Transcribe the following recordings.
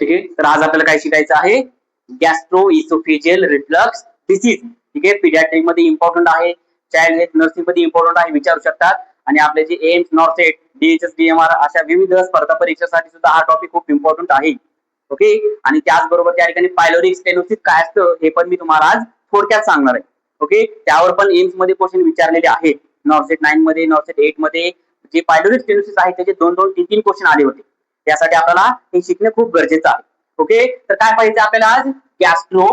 ठीक आहे. तर आज आपल्याला काय शिकायचं आहे, गॅस्ट्रो इसोफेजियल रिफ्लक्स डिसीज. ठीक आहे, पिडियाट्रिक मध्ये इम्पॉर्टंट आहे, चाइल्ड हेल्थ नर्सिंग मध्ये इम्पॉर्टंट आहे, विचारू शकतात. आणि आपले जे एम्स, नॉर्सेट, डीएचएस, डीएमआर अशा विविध स्पर्धा परीक्षेसाठी सुद्धा हा टॉपिक खूप इम्पॉर्टंट आहे. ओके. आणि त्याचबरोबर त्या ठिकाणी पायलोरिक स्टेनोसिस काय असतं हे पण मी तुम्हाला आज थोडक्यात सांगणार आहे. ओके. त्यावर पण एम्स मध्ये क्वेश्चन विचारलेले आहेत. नॉर्सेट 9 मध्ये, नॉर्सेट 8 मध्ये जे पायलोरिक स्टेनोसिस आहे त्याचे 2-2, 3-3 क्वेश्चन आले होते. त्यासाठी आपल्याला हे शिकणे खूप गरजेचं आहे. ओके. तर काय पाहिजे आपल्याला आज, gastro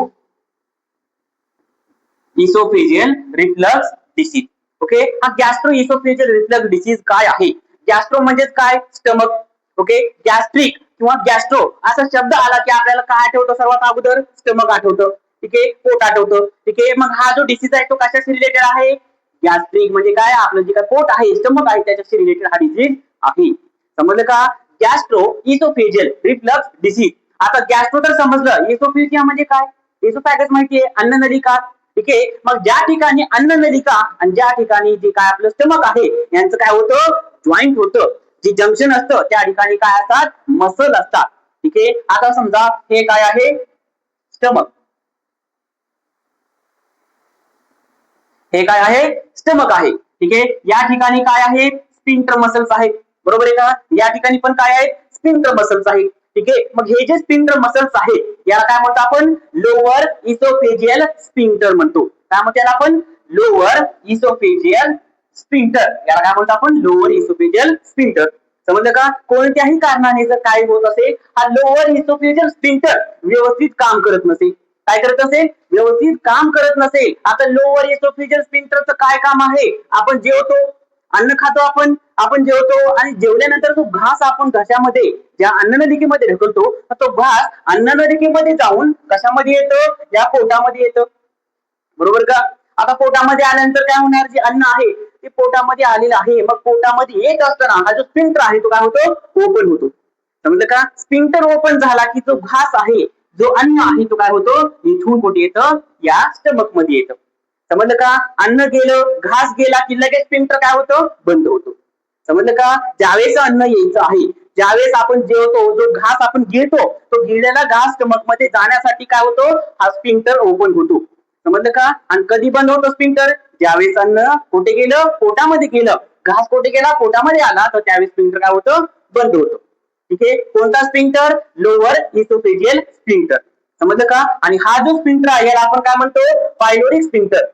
oesophageal reflux disease. Okay. हा गॅस्ट्रो इसोफेजियल रिफ्लक्स डिसीज काय आहे, गॅस्ट्रो म्हणजेच काय, स्टमक. ओके. गॅस्ट्रिक किंवा गॅस्ट्रो असा शब्द आला की आपल्याला काय आठवतं, सर्वात अगोदर स्टमक आठवतं. ठीक आहे, पोट आठवतं. ठीक आहे. मग हा जो डिसीज आहे तो कशाशी रिलेटेड आहे, गॅस्ट्रिक म्हणजे काय, आपलं जे काय पोट आहे, स्टमक आहे, त्याच्याशी रिलेटेड हा डिसीज आहे. समजलं का, गॅस्ट्रो इसोफेजियल रिफ्लक्स डिसीज. आता गॅस्ट्रो तर समजलं, इसोफेजिया म्हणजे काय, इसोफॅगस माहितीये, अन्ननलिका. ठीक आहे. मग ज्या ठिकाणी अन्ननलिका आणि ज्या ठिकाणी जे काय आपलं स्टमक आहे यांचं काय होतं, जॉईंट होतं, जे जंक्शन असतं त्या ठिकाणी काय असतात, मसल असतात. ठीक आहे. आता समजा हे काय आहे, स्टमक. हे काय आहे, स्टमक आहे. ठीक आहे. या ठिकाणी काय आहे, स्फिंक्टर मसल्स आहेत. बरोबर आहे का, या ठिकाणी पण काय आहेत, स्फिंक्टर मसल्स आहेत. ठीक आहे. मग हे जे स्फिंक्टर मसल्स आहेत याला काय म्हणतो आपण, लोअर इसोफेजियल स्फिंक्टर म्हणतो. काय म्हणतो याला आपण, लोअर इसोफेजियल स्फिंक्टर. याला काय म्हणतो आपण, लोअर इसोफेजियल स्फिंक्टर. समजलं का, कोणत्याही कारणाने जर काय होत असेल, हा लोअर इसोफेजियल स्फिंक्टर व्यवस्थित काम करत नसेल, काय करत असेल, व्यवस्थित काम करत नसेल. आता लोअर इसोफेजियल स्फिंक्टरचं काय काम आहे, आपण जेवतो, अन्न खातो, आपण जेवतो आणि जेवल्यानंतर तो घास आपण घशामध्ये ज्या अन्ननलिकेमध्ये ढकलतो, तो घास अन्ननलिकेमध्ये जाऊन कशामध्ये येतो, या पोटामध्ये येतं. बरोबर का. आता पोटामध्ये आल्यानंतर काय होणार, जे अन्न आहे ते पोटामध्ये आलेलं आहे. मग पोटामध्ये येत असताना हा जो स्फिंक्टर आहे तो काय होतो, ओपन होतो. समजलं का, स्फिंक्टर ओपन झाला की जो घास आहे, जो अन्न आहे तो काय होतो, इथून कुठे येतं, या स्टमक मध्ये येतं. समजलं का, अन्न गेलं, घास गेला की लगेच स्फिंक्टर काय होतं, बंद होतो. समजलं का, ज्यावेळेस अन्न यायचं आहे, ज्यावेळेस आपण जेवतो, जो घास आपण घेतो, तो गिळलेला घास स्टमक मध्ये जाण्यासाठी काय होतो, हा स्फिंक्टर ओपन होतो. समजलं का. आणि कधी बंद होतो स्फिंक्टर, ज्यावेळेस अन्न कुठे गेलं, पोटामध्ये गेलं, घास कुठे गेला, पोटामध्ये आला, तर त्यावेळेस स्फिंक्टर काय होतं, बंद होतं. ठीक आहे. कोणता स्फिंक्टर, लोअर इसोफेजियल स्फिंक्टर. समजलं का. आणि हा जो स्फिंक्टर आहे याला आपण काय म्हणतो, पायलोरिक स्फिंक्टर.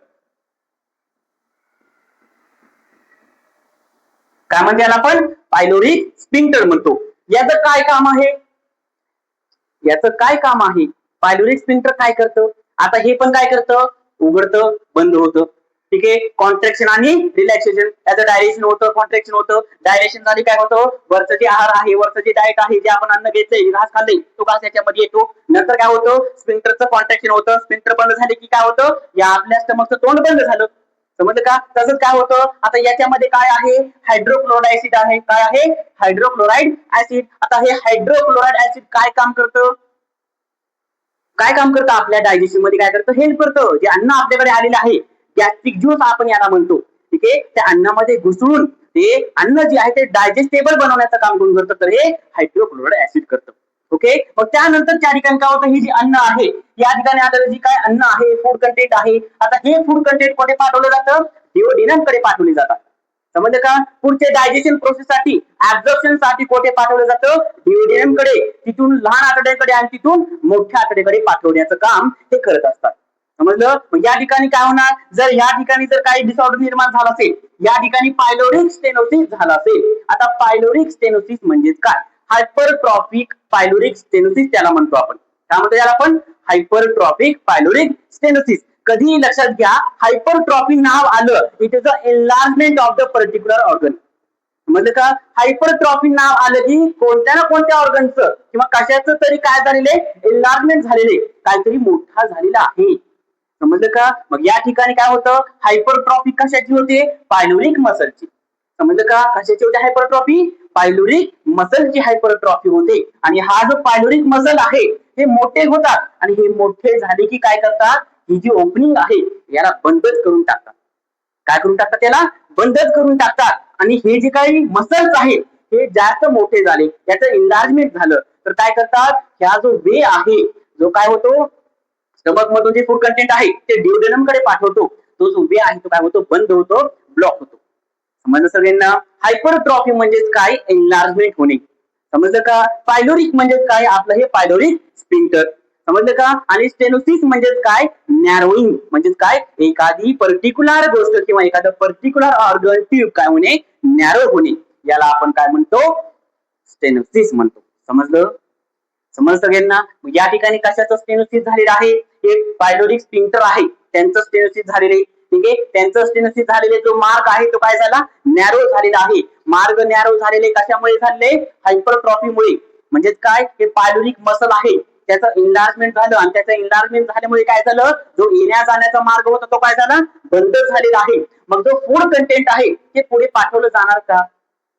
काय म्हणते याला आपण, पायलोरिक स्फिंक्टर म्हणतो. याचं काय काम आहे, याचं काय काम आहे, पायलोरिक स्फिंक्टर काय करतं. आता हे पण काय करतं, उघडतं, बंद होतं. ठीक आहे. कॉन्ट्रॅक्शन आणि रिलॅक्सेशन, याचं डायलेशन होतं, कॉन्ट्रॅक्शन होतं. डायलेशन झाली काय होतं, वरचं जे आहार आहे, वरचं जे डाएट आहे, जे आपण अन्न घेतलंय, घास खाल्लंय, तो घास याच्यामध्ये येतो. नंतर काय होतं, स्फिंक्टरचं कॉन्ट्रॅक्शन होतं. स्फिंक्टर बंद झाले की काय होतं, या आपल्या स्टमकचं तोंड बंद झालं. समजलं का. तसंच काय होतं, आता याच्यामध्ये काय आहे, हायड्रोक्लोराइड ऍसिड आहे. काय आहे, हायड्रोक्लोराइड ऍसिड. आता हे हायड्रोक्लोराइड ऍसिड काय काम करतं, काय काम करतं, आपल्या डायजेशन मध्ये काय करतं, हेल्प करतं. जे अन्न आपल्याकडे आलेलं आहे, गॅस्ट्रिक ज्यूस आपण याला म्हणतो. ठीक आहे. त्या अन्नामध्ये घुसून ते अन्न जे आहे ते डायजेस्टेबल बनवण्याचं काम कोण करतं, तर हे हायड्रोक्लोराइड ऍसिड करतं. ओके. मग त्यानंतर त्या ठिकाणी काय होतं, ही जी अन्न आहे, या ठिकाणी आता जी काय अन्न आहे, फूड कंटेंट आहे, आता हे फूड कंटेंट कुठे पाठवलं जातं, डिओडिनम कडे पाठवले जातात. समजलं का. पुढचे डायजेशन प्रोसेस साठी, ऍब्झॉर्प्शन साठी कुठे पाठवलं जातं, डिओडिनम कडे, तिथून लहान आतड्याकडे आणि तिथून मोठ्या आतड्याकडे पाठवण्याचं काम ते करत असतात. समजलं. मग या ठिकाणी काय होणार, जर या ठिकाणी जर काही डिसऑर्डर निर्माण झाला असेल, या ठिकाणी पायलोरिक स्टेनोसिस झाला असेल. आता पायलोरिक स्टेनोसिस म्हणजे काय, हायपरट्रॉफिक पायलोरिक स्टेनोसिस त्याला म्हणतो आपण. काय म्हणतो याला आपण, हायपरट्रॉफिक पायलोरिक स्टेनोसिस. कधी लक्षात घ्या, हायपरट्रॉफी नाव आलं, it is a enlargement of the particular organ. म्हणजे का, हायपरट्रॉफी नाव आलं की कोणत्या ना कोणत्या ऑर्गनचं किंवा कशाचं तरी काय झालेलं आहे, एनलार्जमेंट झालेले, काहीतरी मोठा झालेला आहे. समजलं का. मग या ठिकाणी काय होतं, हायपरट्रॉफी कशाची होते, पायलोरिक मसलची. समजलं का, कशाची होते हायपरट्रॉफी, पायलोरिक मसलची हायपरट्रॉफी होते. आणि हा जो पायलोरिक मसल आहे हे मोठे होतात आणि हे मोठे झाले की काय करतात, ही जी ओपनिंग आहे याला बंदच करून टाकतात. काय करून टाकतात, त्याला बंदच करून टाकतात. आणि हे जे काही मसल्स आहेत हे जास्त मोठे झाले, याचं एनलार्जमेंट झालं, तर काय करतात, ह्या जो वे आहे, जो काय होतो स्टमक मधून जे फूड कंटेंट आहे ते ड्युओडेनम कडे पाठवतो, तो जो वे आहे तो काय होतो, बंद होतो, ब्लॉक होतो. समजलं सगळ्यांना. हायपरट्रॉफी म्हणजे काय, एनलार्जमेंट होणे. समजलं का. पायलोरिक म्हणजे काय, आपलं हे पायलोरिक स्फिंक्टर. समजलं का. आणि स्टेनोसिस म्हणजे काय, नॅरोइंग म्हणजे काय, एखादी पर्टिक्युलर गोष्ट किंवा एखादं पर्टिक्युलर ऑर्गन ट्यूब काय होणे, नॅरो होणे, याला आपण काय म्हणतो, स्टेनोसिस म्हणतो. समजलं. समज सगळ्यांना. या ठिकाणी कशाचं स्टेनोसिस झालेलं आहे, एक पायलोरिक स्फिंक्टर आहे त्यांचं स्टेनोसिस झालेलं आहे. ठीक आहे. त्यांचं स्टेनोसिस झालेले जो मार्ग आहे तो काय झाला, नॅरो झालेला आहे. मार्ग नॅरो झालेले कशामुळे झाले, हायपरट्रॉफीमुळे. म्हणजेच काय, हे पायलोरिक मसल आहे त्याचं इन्लार्जमेंट झालं आणि त्याचं इन्लार्जमेंट झाल्यामुळे काय झालं, जो येण्या जाण्याचा मार्ग होता तो काय झाला, बंद झालेला आहे. मग जो फूड कंटेंट आहे ते पुढे पाठवलं जाणार का,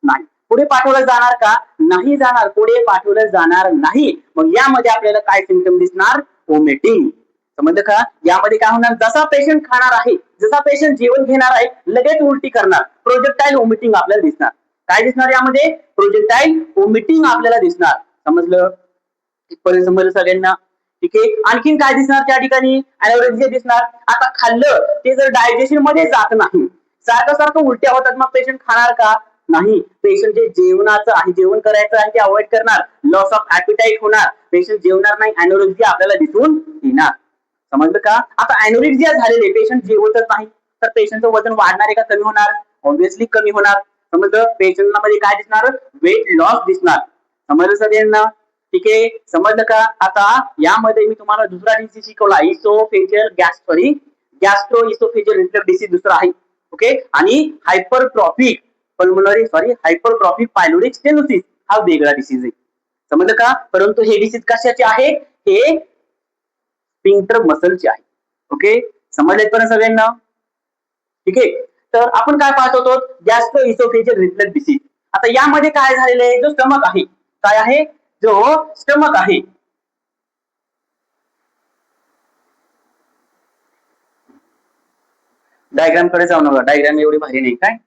नाही. पुढे पाठवलं जाणार का, नाही जाणार. पुढे पाठवलं जाणार नाही. मग यामध्ये आपल्याला काय सिम्पटम दिसणार, वॉमिटिंग. समजलं का. यामध्ये काय होणार, जसा पेशंट खाणार आहे, जसा पेशंट जेवण घेणार आहे, लगेच उलटी करणार, प्रोजेक्टाईल वॉमिटिंग आपल्याला दिसणार. काय दिसणार यामध्ये, प्रोजेक्टाईल वॉमिटिंग आपल्याला दिसणार. समजलं. इथपर्यंत समजलं सगळ्यांना. ठीक आहे. आणखीन काय दिसणार त्या ठिकाणी, अॅनोरेक्सिया दिसणार. आता खाल्लं ते जर डायजेशन मध्ये जात नाही, सारखं सारखं उलट्या होतात, मग पेशंट खाणार का, नाही. पेशंट जे जेवणाचं आहे, जेवण करायचं आहे ते अवॉइड करणार, लॉस ऑफ ऍपिटाईट होणार, पेशंट जेवणार नाही, अॅनोरेक्सिया आपल्याला दिसून येणार. समजलं का. आता अॅनोरेक्सिया झालेले पेशंट जेवतच नाही, तर पेशंटचं वजन वाढणार आहे का कमी होणार, ऑब्व्हियसली कमी होणार. समजलं. पेशंट मध्ये काय दिसणार, वेट लॉस दिसणार. समजलं सगळ्यांना. ठीक आहे. समजलं का. आता यामध्ये मी तुम्हाला दुसरा डिसीज शिकवला, oesophageal gastro oesophageal reflux disease दुसरा आहे. ओके. आणि हायपरट्रॉफिक हायपरट्रॉफिक पायलोरिक स्टेनोसिस हा वेगळा डिसीज आहे. समजलं का. परंतु हे डिसीज कशाचे आहे, हे स्फिंक्टर मसलचे आहे. ओके. समजले पण सगळ्यांना. ठीक आहे. तर आपण काय पाहत होतो, गॅस्ट्रो इसोफेजियल रिफ्लक्स डिसीज. आता यामध्ये काय झालेलं आहे, जो स्टमक आहे, काय आहे, जो स्टमक आहे, डायग्राम कडे जाऊ नका, डायग्राम एवढी भारी नाही. काय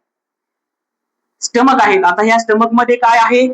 स्टमक आहे. आता ह्या स्टमक मध्ये काय आहे,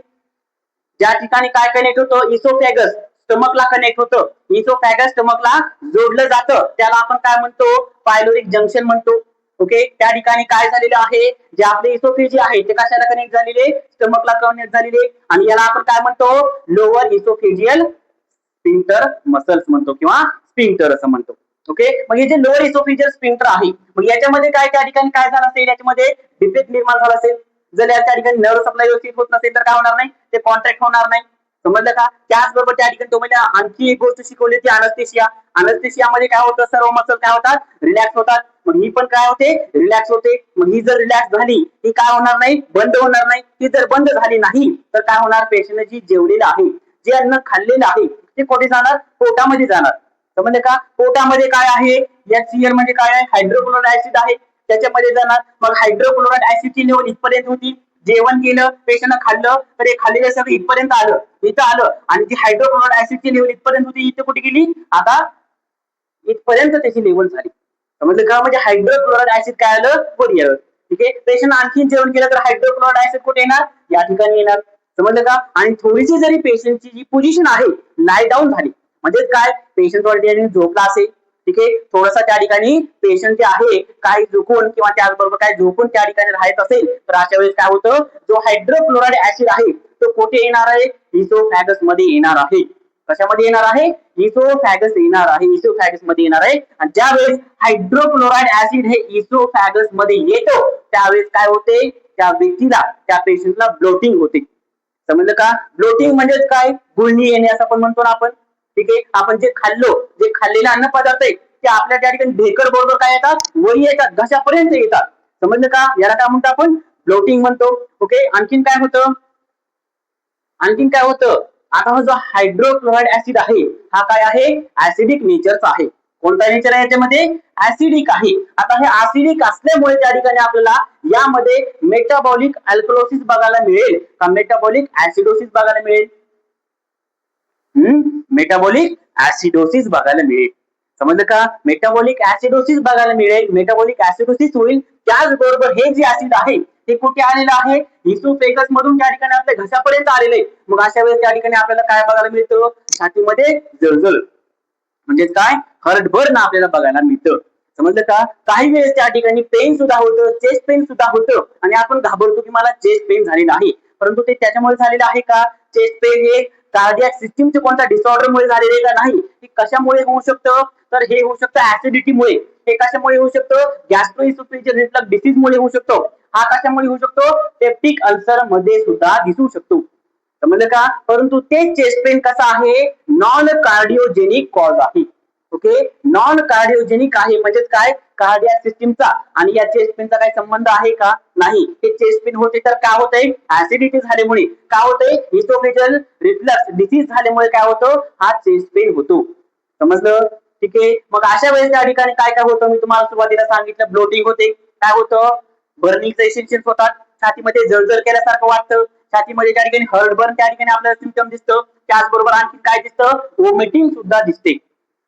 ज्या ठिकाणी काय कनेक्ट होतं, इसोफॅगस स्टमकला कनेक्ट होतं, इसोफॅगस स्टमकला जोडलं जातं, त्याला आपण काय म्हणतो, पायलोरिक जंक्शन म्हणतो. ओके. त्या ठिकाणी काय झालेलं आहे, जे आपले इसोफेजी आहे ते कशाला कनेक्ट झालेले, स्टमकला कनेक्ट झालेले, आणि याला आपण काय म्हणतो, लोअर इसोफेजियल स्फिंक्टर मसल्स म्हणतो किंवा स्फिंक्टर असं म्हणतो. ओके. मग हे जे लोअर इसोफेजियल स्फिंक्टर आहे, मग याच्यामध्ये काय त्या ठिकाणी काय झालं असेल, याच्यामध्ये डिफेक्ट निर्माण झाला असेल, जर या त्या ठिकाणी नर्व सप्लाय व्यवस्थित होत नसेल तर काय होणार नाही, ते कॉन्ट्रॅक्ट होणार नाही. समजलं का. त्याचबरोबर त्या ठिकाणी तुम्हाला आणखी एक गोष्ट शिकवली ती अनस्थेशिया. अनस्थेशियामध्ये काय होतं, सर्व मसल काय होतात, रिलॅक्स होतात. मग ही पण काय होते, रिलॅक्स होते. मग ही जर रिलॅक्स झाली, ही काय होणार नाही, बंद होणार नाही. ही जर बंद झाली नाही तर काय होणार, पेशंट जी जेवलेलं आहे, जे अन्न खाल्लेलं आहे ते कुठे जाणार, पोटामध्ये जाणार. समजलं का. पोटामध्ये काय आहे, HCl म्हणजे काय आहे, हायड्रोक्लोराइड ऍसिड आहे, त्याच्यामध्ये जाणार. मग हायड्रोक्लोराइड ऍसिडची लेवल इथपर्यंत होती, जेवण केलं, पेशंट खाल्लं, तर हे खाल्लेलं सगळं इथपर्यंत आलं, इथं आलं, आणि ती हायड्रोक्लोराइड ऍसिडची लेवल इथपर्यंत होती, इथे कुठे गेली, आता इथपर्यंत त्याची लेवल झाली. समजलं का. म्हणजे हायड्रोक्लोराइड ऍसिड काय आलं, वर येणार. ठीक आहे. पेशंट आणखी जेवण केलं तर हायड्रोक्लोराइड ऍसिड कुठे येणार, या ठिकाणी येणार. समजलं का. आणि थोडीशी जरी पेशंटची जी पोझिशन आहे लाय डाऊन झाली, म्हणजे काय, पेशंट ऑलरेडी झोपला असेल, ठीक आहे, थोडासा त्या ठिकाणी पेशंट जे आहे काही झोपून किंवा त्याचबरोबर काय झोपून त्या ठिकाणी राहत असेल, तर अशा वेळेस काय होतं, जो हायड्रोक्लोराइड ऍसिड आहे तो कुठे येणार आहे, इसोफॅगस मध्ये येणार आहे. कशामध्ये येणार आहे, इसोफॅगस येणार आहे, इसोफॅगस मध्ये येणार आहे. आणि ज्यावेळेस हायड्रोक्लोराइड ऍसिड हे इसोफॅगस मध्ये येतो त्यावेळेस काय होते, त्या व्यक्तीला, त्या पेशंटला ब्लोटिंग होते. समजलं का. ब्लोटिंग म्हणजे काय, गुळणी येणे असं आपण म्हणतो ना आपण. ठीक आहे. आपण जे खाल्लो, जे खाल्लेले अन्न पदार्थ आहे ते आपल्या त्या ठिकाणी ढेकर बरोबर काय येतात, वही येतात, घशापर्यंत येतात. समजलं का. याला काय म्हणतो आपण, ब्लोटिंग म्हणतो. ओके. आणखीन काय होतं, आणखीन काय होतं, आता हा जो हायड्रोक्लोराइड ऍसिड आहे हा काय आहे, ऍसिडिक नेचरचा आहे. कोणता नेचर आहे याच्यामध्ये, ऍसिडिक आहे. आता हे ऍसिडिक असल्यामुळे त्या ठिकाणी आपल्याला यामध्ये मेटाबॉलिक अल्कलोसिस बघायला मिळेल का, मेटाबॉलिक ऍसिडोसिस बघायला मिळेल, मेटाबॉलिक ऍसिडोसिस बघायला मिळेल. समजलं का. मेटाबॉलिक ऍसिडोसिस बघायला मिळेल. मेटाबॉलिक ऍसिडोसिस होईल त्याचबरोबर हे जे ऍसिड आहे ते कुठे आलेलं आहे, इसोफेगस मधून त्या ठिकाणी आपल्या घशापर्यंत आलेलं आहे. मग अशा वेळेस त्या ठिकाणी आपल्याला काय बघायला मिळतं, छातीमध्ये जळजळ म्हणजे काय, हर्टबर्न आपल्याला बघायला मिळतं. समजलं का? काही वेळेस त्या ठिकाणी पेन सुद्धा होतं, चेस्ट पेन सुद्धा होतं आणि आपण घाबरतो की मला चेस्ट पेन झालेलं आहे, परंतु ते त्याच्यामुळे झालेलं आहे का? चेस्ट पेन हे कार्डियाक सिस्टीमचे कोणत्या डिसऑर्डरमुळे झालेले का नाही, हे कशामुळे होऊ शकतं, तर हे होऊ शकतं ऍसिडिटीमुळे. हे कशामुळे होऊ शकतं, गॅस्ट्रोइसोफेजियल रिफ्लक्स डिसीजमुळे होऊ शकतो. हा कशामुळे होऊ शकतो, पेप्टिक अल्सर मध्ये सुद्धा दिसू शकतो. समजलं का? परंतु ते चेस्ट पेन कसा आहे, नॉन कार्डिओजेनिक कॉज आहे. ओके, नॉन कार्डिओजेनिक आहे म्हणजेच काय, कार्डियाक सिस्टीमचा आणि या चेस्ट पेनचा काही संबंध आहे का, नाही. हे चेस्ट पेन होते तर काय होतंय, ऍसिडिटी झाल्यामुळे काय होतंय, इसोफेजियल रिफ्लक्स डिसीज झाल्यामुळे काय होतं, हा चेस्ट पेन होतो. समजलं? ठीक आहे. मग अशा वेळेस त्या ठिकाणी काय काय होतं, मी तुम्हाला सुरुवातीला सांगितलं, ब्लोटिंग होते, काय होतं, बर्निंग सेन्सेशन्स होतात, छातीमध्ये जळजळ केल्यासारखं वाटतं, छातीमध्ये त्या ठिकाणी हर्टबर्न त्या ठिकाणी आपल्याला सिम्पटम दिसतं. त्याचबरोबर आणखी काय दिसतं, वॉमिटिंग सुद्धा दिसते.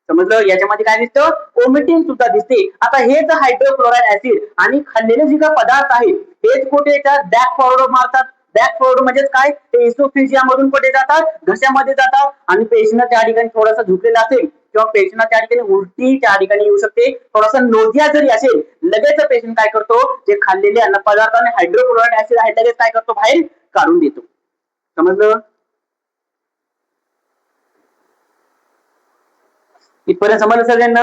समजलं? याच्यामध्ये काय दिसतं, वॉमिटिंग सुद्धा दिसते. आता हेच हायड्रोक्लोराइड ऍसिड आणि खाल्लेले जे काही पदार्थ आहेत हेच कुठे येतात, बॅक फॉरवर्ड मारतात. बॅक फॉरवर्ड म्हणजेच काय, ते इसोफेजिया मधून कुठे जातात, घशामध्ये जातात आणि पेशंट त्या ठिकाणी थोडासा झुकलेला असेल किंवा पेशंट त्या ठिकाणी उलटी त्या ठिकाणी येऊ शकते, थोडासा नोजिया जरी असेल, लगेच पेशंट काय करतो, जे खाल्लेले अन्न पदार्थ आणि हायड्रोक्लोराइड ऍसिड आहे लगेच काय करतो, बाहेर काढून देतो. समजलं? इथपर्यंत समजलं सगळ्यांना?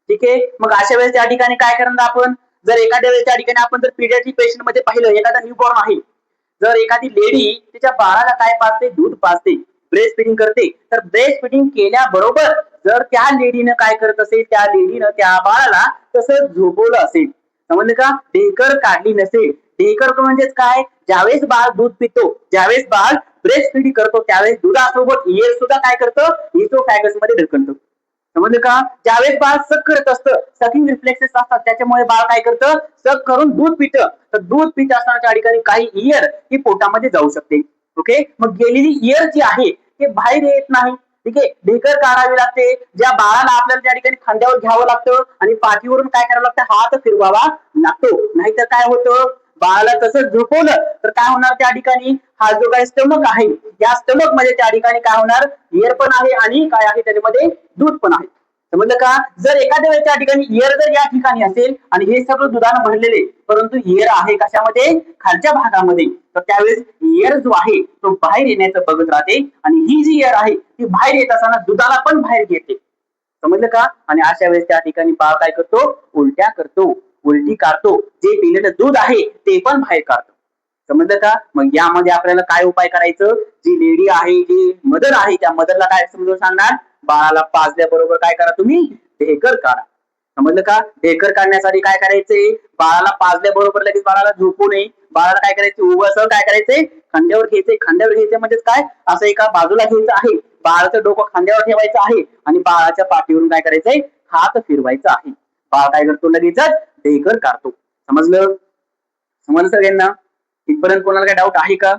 ठीक आहे. मग अशा वेळेस त्या ठिकाणी काय करणार आपण, जर एखाद्या वेळेस त्या ठिकाणी आपण जर पीडियाट्रिक पेशंट मध्ये पाहिलं, एखादा न्यूबॉर्न आहे, जर एखादी लेडी तिच्या बाळाला काय पाजते, दूध पाजते, ब्रेस्ट फिडिंग करते, तर ब्रेस्ट फिडिंग केल्याबरोबर जर त्या लेडीनं काय करत असेल, त्या लेडीनं त्या बाळाला तसं झोपवलं असेल, समजलं का, ढेकर काढली नसेल, ढेकर म्हणजेच काय, ज्यावेळेस बाळ दूध पितो, ज्यावेळेस बाळ ब्रेस्ट फीडिंग करतो, त्यावेळेस दुधासोबत इयर सुद्धा काय करतं, इसोफॅगस मध्ये ढकलतं. समजलं का? ज्यावेळेस बाळ सक करत असतं, सकिंग रिफ्लेक्सेस असतात, त्याच्यामुळे बाळ काय करतं, सक करून दूध पितं, तर दूध पित असताना त्या ठिकाणी काही इयर ही पोटामध्ये जाऊ शकते. ओके, मग गेलेली इयर जी आहे ते बाहेर येत नाही. ठीक आहे, ढेकर काढावी लागते, ज्या बाळाला आपल्याला त्या ठिकाणी खांद्यावर घ्यावं लागतं आणि पाठीवरून काय करावं लागतं, हात फिरवावा लागतो, नाहीतर काय होतं, बाळाला तसंच झोपवलं तर काय होणार, त्या ठिकाणी हा जो काही स्टमक आहे, या स्टमक मध्ये त्या ठिकाणी काय होणार, इयर पण आहे आणि काय आहे त्याच्यामध्ये, दूध पण आहे. समजलं का? जर एखाद्या वेळेस त्या ठिकाणी इयर जर या ठिकाणी असेल आणि हे सगळं दुधानं भरलेले, परंतु इयर आहे कशामध्ये, खालच्या भागामध्ये, तर त्यावेळेस इयर जो आहे तो बाहेर येण्याचं बघत राहते आणि ही जी इयर आहे ती बाहेर येत असताना दुधाला पण बाहेर घेते. समजलं का? आणि अशा वेळेस त्या ठिकाणी बाळ काय करतो, उलट्या करतो, उलटी काढतो, जे पिलेलं दूध आहे ते पण बाहेर काढतो. समजलं का? मग यामध्ये आपल्याला काय उपाय करायचं, जी लेडी आहे, जी मदर आहे, त्या मदरला काय समजून सांगणार, बाळाला पाजल्याबरोबर काय करा, तुम्ही ढेकर काढा. समजलं का? ढेकर काढण्यासाठी काय करायचंय, बाळाला पाजल्याबरोबर लगेच बाळाला झोपू नये, बाळाला काय करायचं, उभं काय करायचंय, खांद्यावर घ्यायचंय. खांद्यावर घ्यायचं म्हणजेच काय, असं एका बाजूला घ्यायचं आहे, बाळाचं डोकं खांद्यावर ठेवायचं आहे आणि बाळाच्या पाठीवरून काय करायचंय, हात फिरवायचा आहे. बाळ काय करतो, लगेचच ढेकर काढतो. समजलं? समजलं सगळ्यांना? इथपर्यंत कोणाला काय डाऊट आहे का,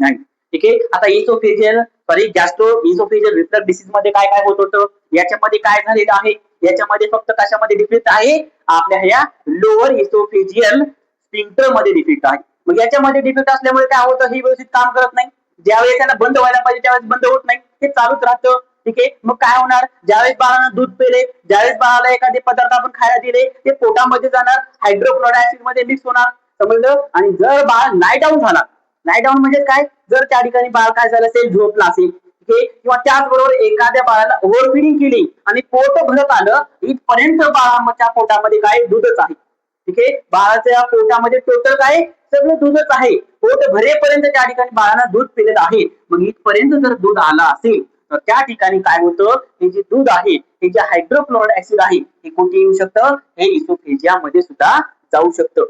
नाही? ठीक आहे. आता oesophageal sorry gastro oesophageal reflux disease मध्ये काय काय होत होतं, याच्यामध्ये काय झालेलं आहे, याच्यामध्ये फक्त कशामध्ये डिफेक्ट आहे, आपल्या ह्या लोअर इसोफेजियल स्फिंक्टर मध्ये डिफेक्ट आहे. मग याच्यामध्ये डिफेक्ट असल्यामुळे काय होतं, ही व्यवस्थित काम करत नाही, ज्यावेळेस त्याला बंद व्हायला पाहिजे त्यावेळेस बंद होत नाही, ते चालूच राहतं. ठीक आहे. मग काय होणार, ज्यावेळेस बाळानं दूध पिले, ज्यावेळेस बाळाला एखादे पदार्थ आपण खायला दिले, ते पोटामध्ये जाणार, हायड्रोक्लोराइड ऍसिड मध्ये मिक्स होणार. समजलं? आणि जर बाळ लाई डाऊन झाला, लाई डाऊन म्हणजे काय, जर त्या ठिकाणी बाळ काय झालं असेल, झोपला असेल, किंवा त्याचबरोबर एखाद्या बाळाला ओव्हर फिडिंग केली आणि पोट भरत आलं, इथपर्यंत बाळाच्या पोटामध्ये काय, दूधच आहे. ठीक आहे, बाळाच्या पोटामध्ये टोटल काय, सगळं दूधच आहे, पोट भरेपर्यंत त्या ठिकाणी बाळानं दूध पिलेलं आहे. मग इथपर्यंत जर दूध आला असेल तर त्या ठिकाणी काय होतं, हे जे दूध आहे, हे जे हायड्रोक्लोराइड ऍसिड आहे, हे कुठे येऊ शकतं, हे इसोफेजिया मध्ये सुद्धा जाऊ शकतं.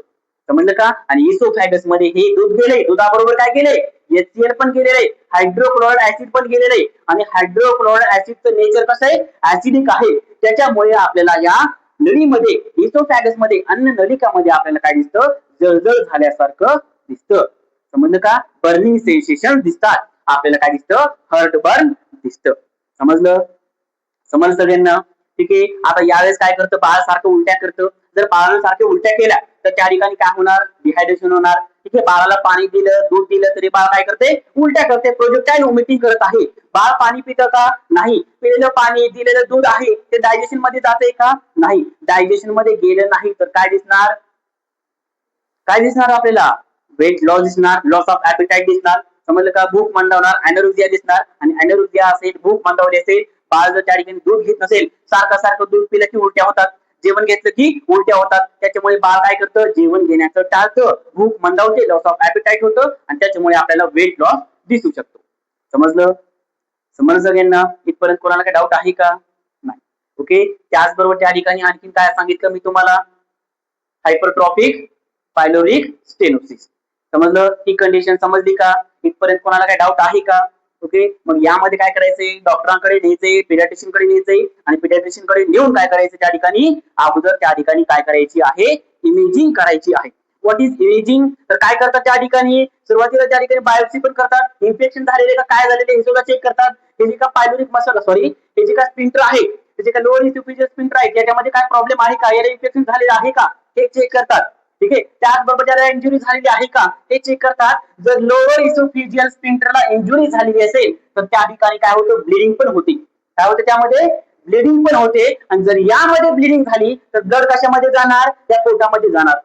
समजलं का? आणि इसोफॅगस मध्ये हे दूध गेले, दुधाबरोबर काय केलंय, HCl पण गेलेलं आहे, हायड्रोक्लोराइड ऍसिड पण गेलेलं आहे आणि हायड्रोक्लोराइड ऍसिडचं नेचर कसं आहे, ऍसिडिक आहे. त्याच्यामुळे आपल्याला या नळीमध्ये, इसोफॅगस मध्ये, अन्न नलिकामध्ये आपल्याला काय दिसतं, जळजळ झाल्यासारखं दिसतं. समजलं का? बर्निंग सेन्सेशन दिसतात, आपल्याला काय दिसतं, हर्ट बर्न दिसतं. समजलं? समजलं सगळ्यांना? ठीक आहे. आता यावेळेस काय करतं, बाळ सारखं उलट्या करतं, जर बाळानं सारखे उलट्या केल्या तर त्या ठिकाणी काय होणार, डिहायड्रेशन होणार. ठीक आहे, बाळाला पाणी दिलं, दूध दिलं तरी बाळ काय करते, उलट्या करते, प्रोजेक्टाईल व्हॉमिटिंग करत आहे. बाळ पाणी पितं का, नाही. पिलेलं पाणी, दिलेलं दूध आहे ते डायजेशन मध्ये जाते का, नाही. डायजेशन मध्ये गेलं नाही तर काय दिसणार, काय दिसणार आपल्याला, वेट लॉस दिसणार, लॉस ऑफ ऍपिटाईट दिसणार. समजलं का, भूक मंदावणार, अॅनोरेक्सिया दिसणार. आणि अॅनोरेक्सिया असेल, भूक मंदावली असेल, बाळ जर त्या ठिकाणी दूध घेत नसेल, सारखं दूध पिलं की उलट्या होतात, जेवण घेतलं की उलट्या होतात. त्याच्यामुळे बाळ काय करतं, जेवण घेण्याचं टाळतं, भूक मंदावते, लॉस ऑफ ऍपिटाईट होतं आणि त्याच्यामुळे आपल्याला वेट लॉस दिसू शकतो. समजलं, समजलं सगळ्यांना, इथपर्यंत कोणाला काही डाऊट आहे का, नाही. ओके, त्याचबरोबर त्या ठिकाणी आणखी काय सांगितलं मी तुम्हाला, हायपरट्रॉफिक पायलोरिक स्टेनोसिस. समजलं, ही कंडिशन समजली का, इथपर्यंत कोणाला काही डाऊट आहे का. ओके, मग यामध्ये काय करायचंय, डॉक्टरांकडे न्यायचंय, पिडियाट्रिशियन कडे न्यायचंय आणि पिडियाट्रिशियन कडे नेऊन काय करायचं, त्या ठिकाणी अगोदर त्या ठिकाणी काय करायची आहे, इमेजिंग करायची आहे. व्हॉट इज इमेजिंग, तर काय करतात त्या ठिकाणी, सुरुवातीला त्या ठिकाणी बायोप्सी पण करतात, इन्फेक्शन झालेले का काय झालेले हे सुद्धा चेक करतात. हे जे का पायलोरिक मसल, सॉरी, हे जे का स्पिंटर आहे, हे जे का लोअर इन्फ्युजियल स्पिंटर आहे, त्याच्यामध्ये काय प्रॉब्लेम आहे का, याला इन्फेक्शन झालेलं आहे का, हे चेक करतात. ठीक आहे, त्याचबरोबर ज्याला इंजुरी झालेली आहे का हे चेक करतात. जर लोअर इसोफिजियल स्पिंटरला इंजुरी झालेली असेल तर त्या ठिकाणी काय होतं, ब्लिडिंग पण होते. काय होते, त्यामध्ये ब्लिडिंग पण होते. आणि जर यामध्ये ब्लिडिंग झाली तर ब्लड कशामध्ये जाणार, त्या पोटामध्ये जाणार.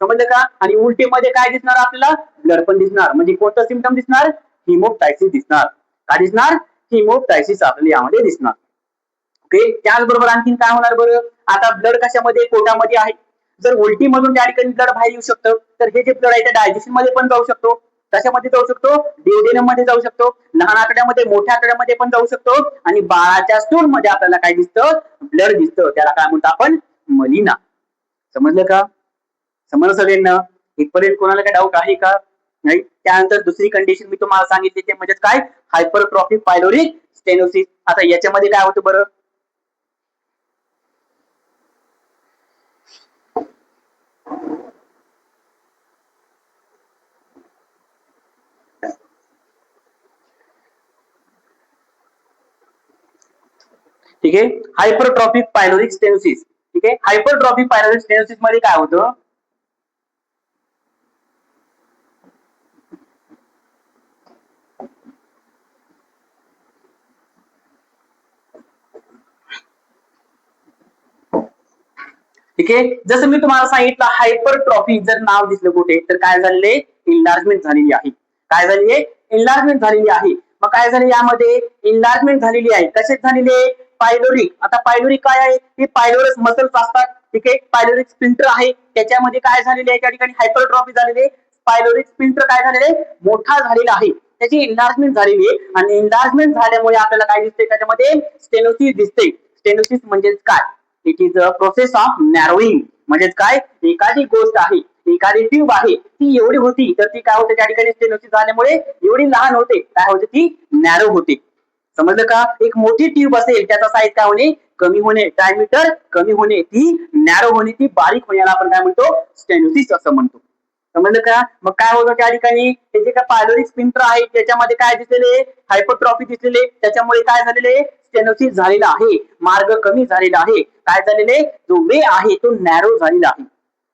समजलं का, आणि उलटीमध्ये काय दिसणार आपल्याला, ब्लड पण दिसणार. म्हणजे कोणतं सिम्पटम दिसणार, हिमोप्टायसिस दिसणार. काय दिसणार, हिमोप्टायसिस आपल्याला यामध्ये दिसणार. ओके, त्याचबरोबर आणखी काय होणार बरं, आता ब्लड कशामध्ये, पोटामध्ये आहे. जर उलटी मधून त्या ठिकाणी ब्लड बाहेर येऊ शकतं तर हे जे ब्लड आहे ते डायजेशन मध्ये पण जाऊ शकतो. कशामध्ये जाऊ शकतो, डिओडेनम मध्ये जाऊ शकतो, लहान आतड्यामध्ये, मोठ्या आतड्यामध्ये पण जाऊ शकतो. आणि बाळाच्या स्टूल मध्ये आपल्याला काय दिसतं, ब्लड दिसतं, त्याला काय म्हणतो आपण, मलिना. समजलं का, समजलं सगळ्यांना, इथपर्यंत कोणाला काय डाऊट आहे का, नाही. त्यानंतर दुसरी कंडिशन मी तुम्हाला सांगितली ते म्हणजे काय, हायपरट्रॉफिक पायलोरिक स्टेनोसिस. आता याच्यामध्ये काय होतं बरं, ठीक आहे, हायपरट्रॉफिक पायलोरिक स्टेनोसिस. ठीक आहे, हायपरट्रॉफिक पायलोरिक स्टेनोसिस मध्ये काय होतं, ठीक आहे, जसं मी तुम्हाला सांगितलं, हायपरट्रॉफी जर नाव दिसलं कुठे तर काय झालेले, इन्लार्जमेंट झालेली आहे. काय झालेली आहे, इन्लार्जमेंट झालेली आहे. मग काय झालं, यामध्ये इन्लार्जमेंट झालेली आहे, कशात झालेली आहे, पायलोरिक. आता पायलोरिक काय आहे, हे पायलोरस मसल्स असतात. ठीक आहे, पायलोरिक स्पिंटर आहे, त्याच्यामध्ये काय झालेले आहे, त्या ठिकाणी हायपरट्रॉफी झालेली आहे. पायलोरिक स्पिंटर काय झालेले, मोठा झालेला आहे, त्याची इन्लार्जमेंट झालेली आहे. आणि इन्लार्जमेंट झाल्यामुळे आपल्याला काय दिसते, त्याच्यामध्ये स्टेनोसिस दिसते. स्टेनोसिस म्हणजे काय, it is a process of narrowing. म्हणजे काय, एखादी गोष्ट आहे, एखादी ट्यूब आहे, ती एवढी होती तर ती काय होते, त्या ठिकाणी स्टेनोसिस झाल्यामुळे एवढी लहान होते, काय होते, ती नॅरो होते. समजलं का, एक मोठी ट्यूब असेल त्याचा साईज काय होणे, कमी होणे, डायमीटर कमी होणे, ती नॅरो होणे, ती बारीक होण्याला आपण काय म्हणतो, स्टेनोसिस असं म्हणतो. समजलं का, मग काय होतं त्या ठिकाणी, हे जे काय पायलोरिक स्पिंटर आहे त्याच्यामध्ये काय दिसलेले, हायपरट्रॉफी दिसलेले, त्याच्यामुळे काय झालेले, स्टेनोसिस झालेला आहे, मार्ग कमी झालेला आहे. काय झालेले, जो वे आहे तो नॅरो झालेला आहे.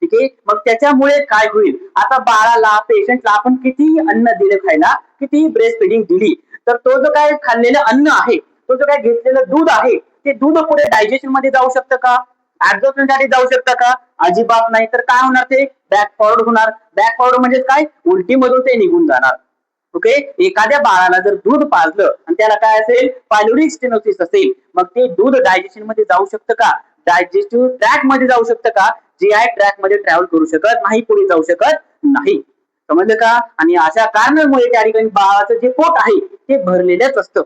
ठीक आहे, मग त्याच्यामुळे काय होईल, आता बाळाला, पेशंटला आपण किती अन्न दिलं खायला, किती ब्रेस्ट फिडिंग दिली, तर तो जो काय खाल्लेलं अन्न आहे, तो जो काय घेतलेलं दूध आहे, ते दूध पुढे डायजेशन मध्ये जाऊ शकतं का, ऍब्झॉर्प्शन साठी जाऊ शकतं का, अजिबात नाही. तर काय होणार, ते बॅक फॉरवर्ड होणार. बॅक फॉरवर्ड म्हणजे काय, उलटी मधून ते निघून जाणार. ओके, एखाद्या बाळाला जर दूध पाजलं आणि त्याला काय असेल, पायलोरिक स्टेनोसिस असेल, मग ते दूध डायजेशन मध्ये जाऊ शकतं का, डायजेस्टिव्ह ट्रॅक मध्ये जाऊ शकतं का, जीआय ट्रॅक मध्ये ट्रॅव्हल करू शकत नाही, पुढे जाऊ शकत नाही. समजलं का, आणि अशा कारणामुळे त्या ठिकाणी बाळाचं जे पोट आहे ते भरलेलंच असतं.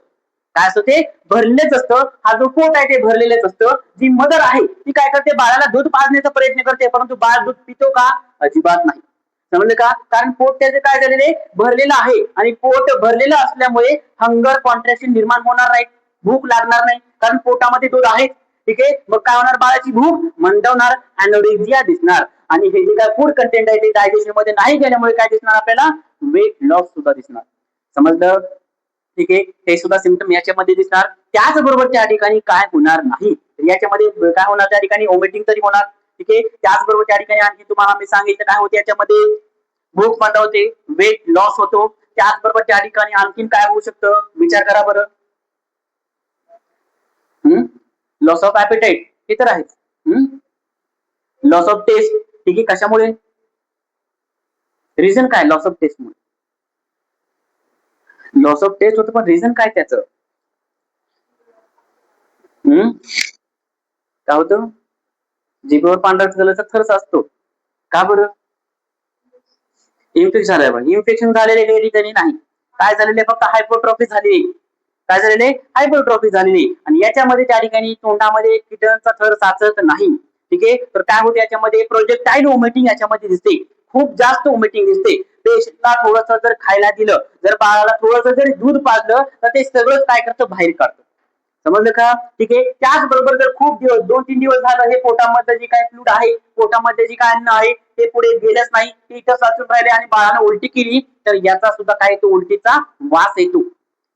काय असतं, ते भरलेच असतं. हा जो पोट आहे ते भरलेलंच असतं. जी मदर आहे ती काय करते, बाळाला दूध पाजण्याचा प्रयत्न करते, परंतु बाळ दूध पितो का, अजिबात नाही. समजलं का, कारण पोट त्याचे काय झालेले, भरलेलं आहे. आणि पोट भरलेलं असल्यामुळे हंगर कॉन्ट्रॅक्शन निर्माण होणार नाही, भूक लागणार नाही, कारण पोटामध्ये दूध आहे. ठीक आहे, मग काय होणार, बाळाची भूक मंदावणार, अॅनोरेक्सिया दिसणार. आणि हे जे काय फूड कंटेंट आहे ते डायजेशन मध्ये नाही गेल्यामुळे काय दिसणार आपल्याला, वेट लॉस सुद्धा दिसणार. समजलं, ठीक आहे, हे सुद्धा सिम्पटम याच्यामध्ये दिसणार. त्याचबरोबर त्या ठिकाणी काय होणार नाही, याच्यामध्ये काय होणार, त्या ठिकाणी वॉमिटिंग तरी होणार, ठीक आहे. त्याचबरोबर त्या ठिकाणी आणखी तुम्हाला मी सांगितलं काय होते याच्यामध्ये भूक मंदावते, वेट लॉस होतो. त्याचबरोबर त्या ठिकाणी आणखीन काय होऊ शकतं विचार करा बरं. लॉस ऑफ ऍपेटाइट हे तर आहेच. लॉस ऑफ टेस्ट, ठीक आहे. कशामुळे? रिझन काय लॉस ऑफ टेस्ट मुळे? लॉस ऑफ टेस्ट होतं पण रिझन काय त्याचं? काय होतं? जिभेवर पांढरा कलरचा थरच असतो. का बरं? इन्फेक्शन झालंय. इन्फेक्शन झालेले ठिकाणी नाही. काय झालेले फक्त हायपोट्रॉफी झाली. काय झालेले? हायपोट्रॉफी झालेली. आणि याच्यामध्ये त्या ठिकाणी तोंडामध्ये किटाणूचा थर साचत नाही. ठीक आहे. तर काय होते याच्यामध्ये प्रोजेक्टाईल वॉमिटिंग याच्यामध्ये दिसते. खूप जास्त वॉमिटिंग दिसते. पेशंटला थोडंसं जर खायला दिलं, जर बाळाला थोडंसं जरी दूध पाजलं तर ते सगळंच काय करतं बाहेर काढतं. समजलं का? ठीक आहे. त्याचबरोबर जर खूप दिवस 2-3 दिवस झालं हे पोटामध्ये जे काय फ्लूइड आहे, पोटामध्ये जे काय अन्न आहे ते पुढे गेलंच नाही, ते इथं साचून राहिले आणि बाळानं उलटी केली तर याचा सुद्धा काय येतो उलटीचा वास येतो.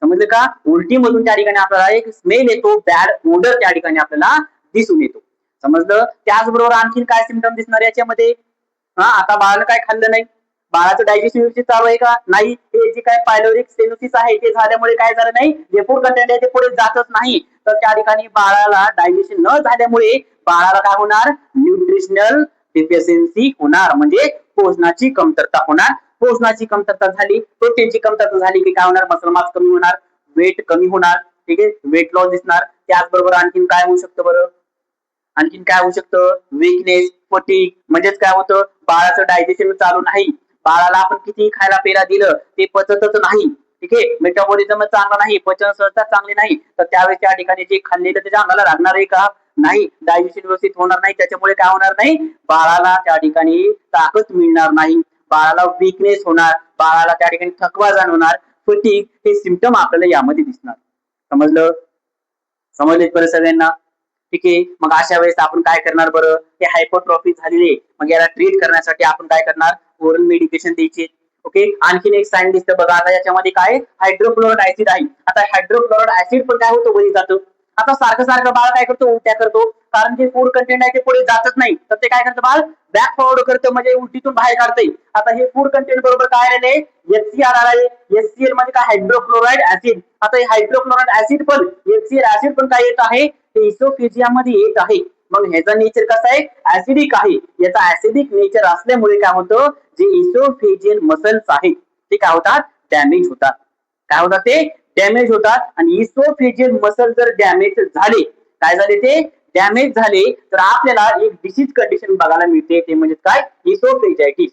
समजलं का? उलटी मधून त्या ठिकाणी आपल्याला एक स्मेल येतो, बॅड ओडर त्या ठिकाणी आपल्याला दिसून येतो. समजलं? त्याचबरोबर आणखीन काय सिम्पटम दिसणार याच्यामध्ये? आता बाळानं काय खाल्लं नाही, बाळाचं डायजेशन व्यवस्थित चालू आहे का? नाही. ते जे काय पायलोरिक स्टेनोसिस आहे ते झाल्यामुळे काय झालं नाही, जे फूड कंटेंट आहे ते पुढे जातच नाही. तर त्या ठिकाणी बाळाला डायजेशन न झाल्यामुळे बाळाला काय होणार? न्यूट्रिशनल डिफिशियन्सी होणार, म्हणजे पोषणाची कमतरता होणार. पोषणाची कमतरता झाली, प्रोटीनची कमतरता झाली की काय होणार? मसल मास कमी होणार, वेट कमी होणार. ठीक आहे. वेट लॉस दिसणार. त्याचबरोबर आणखीन काय होऊ शकतं बरं? आणखीन काय होऊ शकतं? विकनेस, फटीग, म्हणजेच काय होतं बाळाचं डायजेशन चालू नाही. बाळाला आपण किती खायला प्यायला दिलं ते पचतच नाही. ठीक आहे. मेटाबॉलिझम चांगला नाही, पचन संस्था चांगली नाही, तर त्यावेळेस त्या ठिकाणी जे खाल्लेलं त्याच्या अंगाला लागणार आहे का? नाही. डायजेशन व्यवस्थित होणार नाही, त्याच्यामुळे काय होणार नाही? बाळाला त्या ठिकाणी ताकद मिळणार नाही, बाळाला विकनेस होणार, बाळाला त्या ठिकाणी थकवा जाणवणार, फटीग हे सिम्पटम आपल्याला यामध्ये दिसणार. समजलं? समजले बरं सगळ्यांना? ठीक आहे. मग अशा वेळेस आपण काय करणार बरं? हे हायपोट्रॉफी झालेली, मग याला ट्रीट करण्यासाठी आपण काय करणार? ओरल मेडिकेशन द्यायचे. ओके. आणखीन एक साईन दिसतं बघा. आता याच्यामध्ये काय हायड्रोक्लोराइड ऍसिड आहे. आता हायड्रोक्लोराइड ऍसिड पण काय होतं वरी जातं. आता सारखं सारखं बाळ काय करतो? उलट्या करतो, कारण जे फूड कंटेंट आहे ते पुढे जातच नाही, तर ते काय करतं बाळ? बॅक फॉरवर्ड करतं, म्हणजे उलटीतून बाहेर काढतंय. आता हे फूड कंटेंट बरोबर काय आलेले? HCl आले. HCl म्हणजे काय? हायड्रोक्लोराइड ऍसिड. आता हे हायड्रोक्लोराइड ऍसिड पण HCl ऍसिड पण काय येत आहे? ते इसोफेजिया मध्ये येत आहे. मग ह्याचा नेचर कसा आहे? ऍसिडिक आहे. याचा ऍसिडिक नेचर असल्यामुळे काय होतं? जे इसोफेजियल मसल्स आहेत ते काय होतात? डॅमेज होतात. काय होतात? ते डॅमेज होतात. आणि इसोफेजियल मसल जर डॅमेज झाले, काय झाले? ते डॅमेज झाले तर आपल्याला एक डिसीज कंडिशन बघायला मिळते, ते म्हणजे काय? इसोफेजायटिस.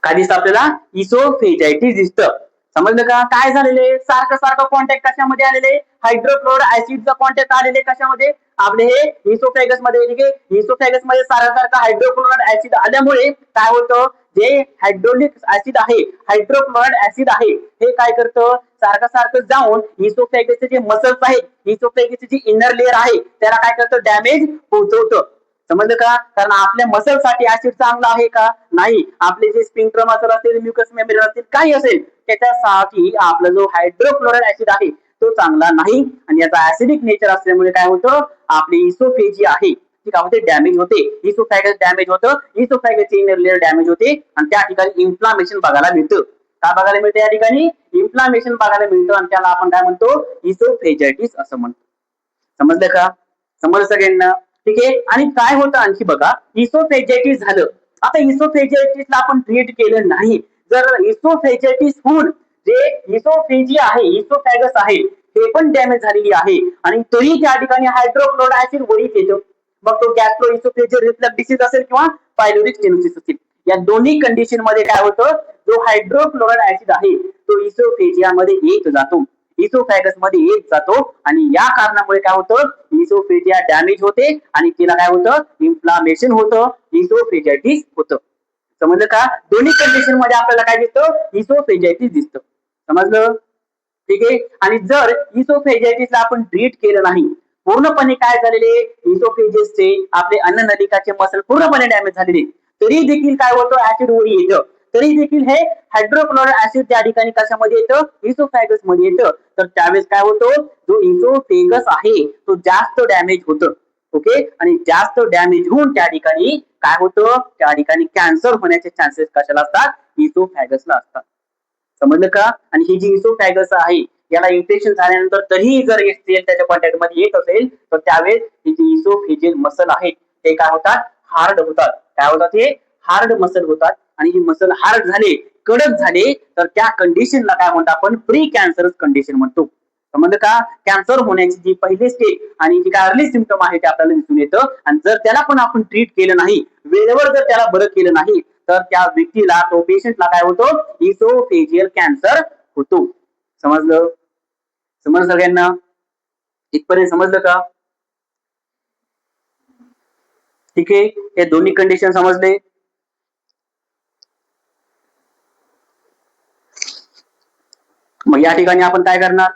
काय दिसतं आपल्याला? इसोफेजायटिस दिसतं. समजलं का? काय झालेले? सारखं सारखं कॉन्टॅक्ट कशामध्ये आलेले? हायड्रोक्लोराइड ऍसिडचा कॉन्टॅक्ट आलेले कशामध्ये? आपले हे इसोफेगस मध्ये. ठीक आहे. इसोफेगस मध्ये सारखं सारखं हायड्रोक्लोराइड ऍसिड आल्यामुळे काय होतं? जे हायड्रोलिक ऍसिड आहे, हायड्रोक्लोराइड ऍसिड आहे, हे काय करतं? सारखं सारखं जाऊन इसोफेगसचे जे मसल्स आहेत, इसोफेगसची जी इनर लेअर आहे त्याला काय करतं? डॅमेज पोहोचवतं. समजलं का? कारण आपल्या मसल साठी ऍसिड चांगला आहे का? नाही. आपले जे स्पिंक्टर मसल असतील, म्युकस मेम्ब्रेन असतील, काही असेल, त्याच्यासाठी आपला जो हायड्रोक्लोराइड ऍसिड आहे तो चांगला नाही. आणि याचा ऍसिडिक नेचर असल्यामुळे काय होतं? आपली इसोफेजी आहे ती काय होते? डॅमेज होते. इसोफॅगस डॅमेज होतं, इसोफॅगसची इनर लेअर डॅमेज होते आणि त्या ठिकाणी इन्फ्लामेशन बघायला मिळतं. काय बघायला मिळतं या ठिकाणी? इन्फ्लामेशन बघायला मिळतं, आणि त्याला आपण काय म्हणतो? इसोफेजायटिस असं म्हणतो. समजलं का? समजलं सगळ्यांना? ठीक आहे. आणि काय होतं आणखी बघा, इसोफेजायटिस झालं. आता इसोफेजायटिसला आपण ट्रीट केलं नाही, जर इसोफेजायटिस होऊन जे इसोफेजिया आहे, इसोफॅगस आहे, ते पण डॅमेज झालेली आहे आणि तरी त्या ठिकाणी हायड्रोक्लोराइड ऍसिड वरीत येतं, मग तो गॅस्ट्रो इसोफेजियल रिफ्लक्स डिसीज असेल किंवा पायलोरिक स्टेनोसिस असेल, या दोन्ही कंडिशन मध्ये काय होतं? जो हायड्रोक्लोराइड ऍसिड आहे तो इसोफेजिया मध्ये येत जातो, इसोफॅगस मध्ये येत जातो, आणि या कारणामुळे काय होतं? इसोफेजिया डॅमेज होते आणि तिला काय होतं? इन्फ्लामेशन होतं, इसोफेजायटिस होतं. समजलं का? दोन्ही कंडिशन मध्ये आपल्याला काय दिसतं? इसोफेजायटिस दिसतं. समजलं? ठीक आहे. आणि जर इसोफेजायटिसला आपण ट्रीट केलं नाही, पूर्णपणे काय झालेले? इसोफेजिसचे आपले अन्न नलिकाचे मसल पूर्णपणे डॅमेज झालेले, तरी देखील काय होतं? ऍसिड वरी येतं. तरी देखील हे हायड्रोक्लोराइड ऍसिड त्या ठिकाणी कशामध्ये येतं, इसोफॅगस मध्ये येतं. तर त्यावेळेस काय होतं, जो इसोफेगस आहे तो जास्त डॅमेज होतं. ओके, आणि जास्त डॅमेज होऊन त्या ठिकाणी काय होतं, त्या ठिकाणी कॅन्सर होण्याचे चान्सेस कशाला असतात, इसोफॅगसला असतात. समजलं का? आणि ही जी इसोफॅगस आहे याला इन्फेक्शन झाल्यानंतर तरीही जर HCl त्याच्या कॉन्टॅक्ट मध्ये येत असेल तर त्यावेळेस ही जी इसोफेजियल मसल आहेत ते काय होतात, हार्ड होतात. काय होतात, हे हार्ड मसल होतात. आणि ही मसल हार्ड झाले, कडक झाले तर त्या कंडिशनला काय म्हणतो आपण, प्री कॅन्सरस कंडिशन म्हणतो. समजलं का? कॅन्सर होण्याची जी पहिली स्टेज आणि जी काय अर्ली सिम्पटम आहे ते आपल्याला दिसून येतं. आणि जर त्याला पण आपण ट्रीट केलं नाही, वेळेवर जर त्याला बरं केलं नाही तर त्या व्यक्तीला, तो पेशंटला काय होतो, इसोफेजियल कॅन्सर होतो. समजलं? समजलं सगळ्यांना? इथपर्यंत समजलं का? ठीक आहे, हे दोन्ही कंडिशन समजले. मग या ठिकाणी आपण काय करणार,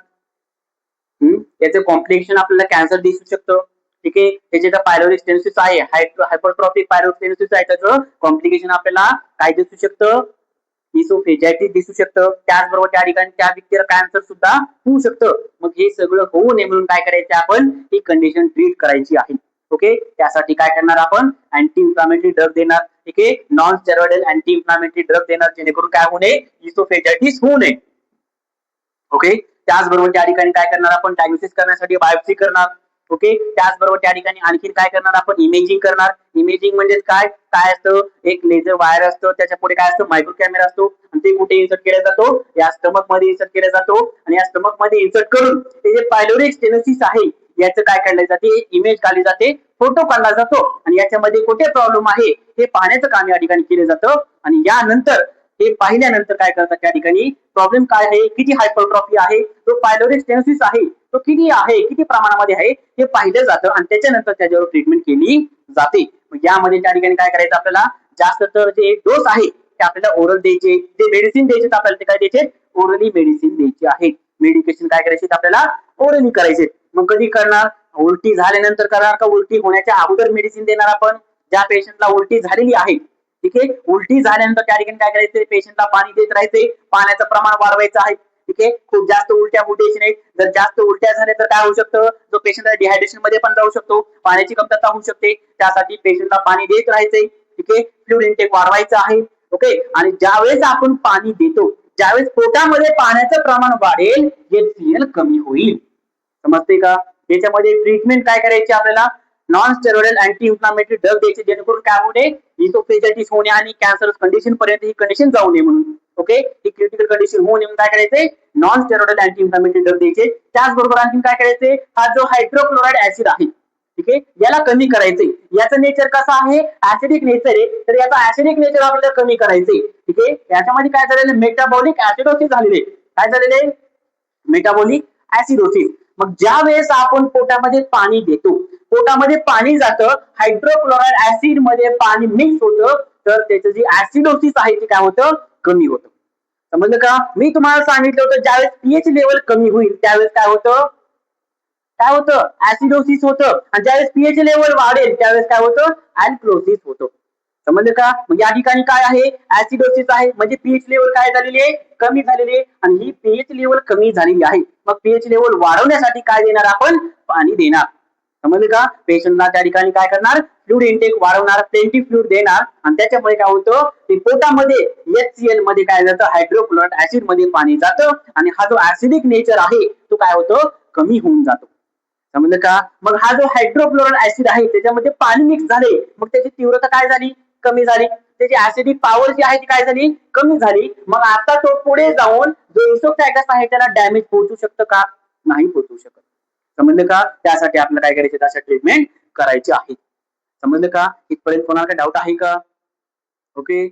याचं कॉम्प्लिकेशन आपल्याला कॅन्सर दिसू शकतं. ठीक आहे, त्याचे तर पायलोरिक स्टेनोसिस आहे, हायपरट्रॉफिक पायलोरिक स्टेनोसिस आहे, त्याचं कॉम्प्लिकेशन आपल्याला काय दिसू शकतं, इसोफेजायटिस दिसू शकतं. त्याचबरोबर त्या ठिकाणी त्या व्यक्तीला कॅन्सर सुद्धा होऊ शकतं. मग हे सगळं होऊ नये म्हणून काय करायचं, आपण ही कंडिशन ट्रीट करायची आहे. ओके, त्यासाठी काय करणार, आपण अँटी इन्फ्लामेटरी ड्रग देणार. ठीक आहे, non steroidal anti inflammatory drug देणार, जेणेकरून काय होऊ नये, इसोफेजायटिस होऊ नये. ओके, त्याचबरोबर त्या ठिकाणी काय करणार, आपण डायग्नोसिस करण्यासाठी बायोप्सी करणार. ओके, त्याचबरोबर त्या ठिकाणी आणखी काय करणार, आपण इमेजिंग करणार. इमेजिंग म्हणजे काय, काय असतं, एक लेझर वायर असतं, त्याच्या पुढे काय असतं, मायक्रो कॅमेरा असतो, आणि ते कुठे इन्सर्ट केला जातो, या स्टमक मध्ये इन्सर्ट केला जातो. आणि या स्टमक मध्ये इन्सर्ट करून ते जे पायलोरिक स्टेनोसिस आहे याचं काय काढलं जाते, इमेज काढली जाते, फोटो काढला जातो. आणि याच्यामध्ये कुठे प्रॉब्लेम आहे हे पाहण्याचं काम या ठिकाणी केलं जातं. आणि यानंतर हे पाहिल्यानंतर काय करतात, त्या ठिकाणी प्रॉब्लेम काय आहे, किती हायपरट्रॉफी आहे, तो पायलोरिक स्टेनोसिस आहे तो किती आहे, किती प्रमाणामध्ये आहे हे पाहिलं जातं. आणि त्याच्यानंतर त्याच्यावर ट्रीटमेंट केली जाते. यामध्ये त्या ठिकाणी काय करायचं, आपल्याला जास्त तर जे डोस आहे ते आपल्याला ओरल द्यायचे, जे मेडिसिन द्यायचे आपल्याला ते काय द्यायचे, ओरली मेडिसिन द्यायची आहे. मेडिकेशन काय करायचे, आपल्याला ओरली करायचे. मग कधी करणार, उलटी झाल्यानंतर करणार का उलटी होण्याच्या अगोदर मेडिसिन देणार आपण, ज्या पेशंटला उलटी झालेली आहे. ठीक आहे, उलटी झाल्यानंतर त्या ठिकाणी काय करायचं, पेशंटला पाणी देत राहायचे, पाण्याचं प्रमाण वाढवायचं आहे. ठीक आहे, खूप जास्त उलट्या होऊ द्यायची नाही. जर जास्त उलट्या झाल्या तर काय होऊ शकतं, जो पेशंट डिहायड्रेशन मध्ये पण जाऊ शकतो, पाण्याची कमतरता होऊ शकते. त्यासाठी पेशंटला पाणी देत राहायचे. ठीक आहे, फ्लुइड इंटेक वाढवायचं आहे. ओके, आणि ज्यावेळेस आपण पाणी देतो, ज्यावेळेस पोटामध्ये पाण्याचं प्रमाण वाढेल, HCl कमी होईल. समजते का? याच्यामध्ये ट्रीटमेंट काय करायची, आपल्याला non steroidal anti inflammatory drug द्यायचे, जेणेकरून काय होऊ नये, इसोफेजायटिस होणे आणि कॅन्सर कंडिशन पर्यंत ही कंडिशन जाऊ नये म्हणून. ओके, ही क्रिटिकल कंडिशन होऊ नये म्हणून काय करायचे, non steroidal anti inflammatory drug द्यायचे. त्याचबरोबर आणखी काय करायचे, हा जो हायड्रोक्लोराइड ऍसिड आहे, ठीक आहे, याला कमी करायचे. याचं नेचर कसं आहे, ऍसिडिक नेचर आहे, तर याचा ऍसिडिक नेचर आपल्याला कमी करायचे. ठीक आहे, याच्यामध्ये काय झालेलं, मेटाबॉलिक ऍसिडोसिस झालेले. काय झालेले, मेटाबॉलिक ऍसिडोसिस. मग ज्या वेळेस आपण पोटामध्ये पाणी देतो, पोटामध्ये पाणी जातं, हायड्रोक्लोराइड ऍसिड मध्ये पाणी मिक्स होतं, तर त्याचं जी ऍसिडोसिस आहे ते काय होतं, कमी होतं. समजलं का? मी तुम्हाला सांगितलं होतं, ज्यावेळेस पीएच लेवल कमी होईल त्यावेळेस काय होतं, काय होतं, ऍसिडोसिस होतं. आणि ज्यावेळेस पीएच लेवल वाढेल त्यावेळेस काय होतं, अल्कलोसिस होतं. समजलं का? मग या ठिकाणी काय आहे, ऍसिडोसिस आहे, म्हणजे पीएच लेवल काय झालेली आहे, कमी झालेली आहे. आणि ही पीएच लेवल कमी झालेली आहे. मग पीएच लेवल वाढवण्यासाठी काय देणार, आपण पाणी देणार. समजलं का? पेशंटला त्या ठिकाणी काय करणार, फ्लुइड इंटेक वाढवणार, प्लेंटी फ्लुइड देणार. आणि त्याच्यामुळे काय होतं, ते पोटामध्ये HCl मध्ये काय जातं, हायड्रोक्लोराइड ऍसिड मध्ये पाणी जातं. आणि हा जो ऍसिडिक नेचर आहे तो काय होतो, कमी होऊन जातो. समजलं का? मग हा जो हायड्रोक्लोराइड ऍसिड आहे त्याच्यामध्ये पाणी मिक्स झाले, मग त्याची तीव्रता काय झाली, कमी झाली. त्याची ऍसिडिक पॉवर जी आहे ती काय झाली, कमी झाली. मग आता तो पुढे जाऊन जो इसोफॅगस आहे त्याला डॅमेज पोहोचू शकतं का, नाही पोहोचू शकत. समजलं का? त्यासाठी आपल्याला काय करायचं, त्यासाठी ट्रीटमेंट करायची आहे. समजलं का? इथपर्यंत कोणाला काही डाऊट आहे का? ओके.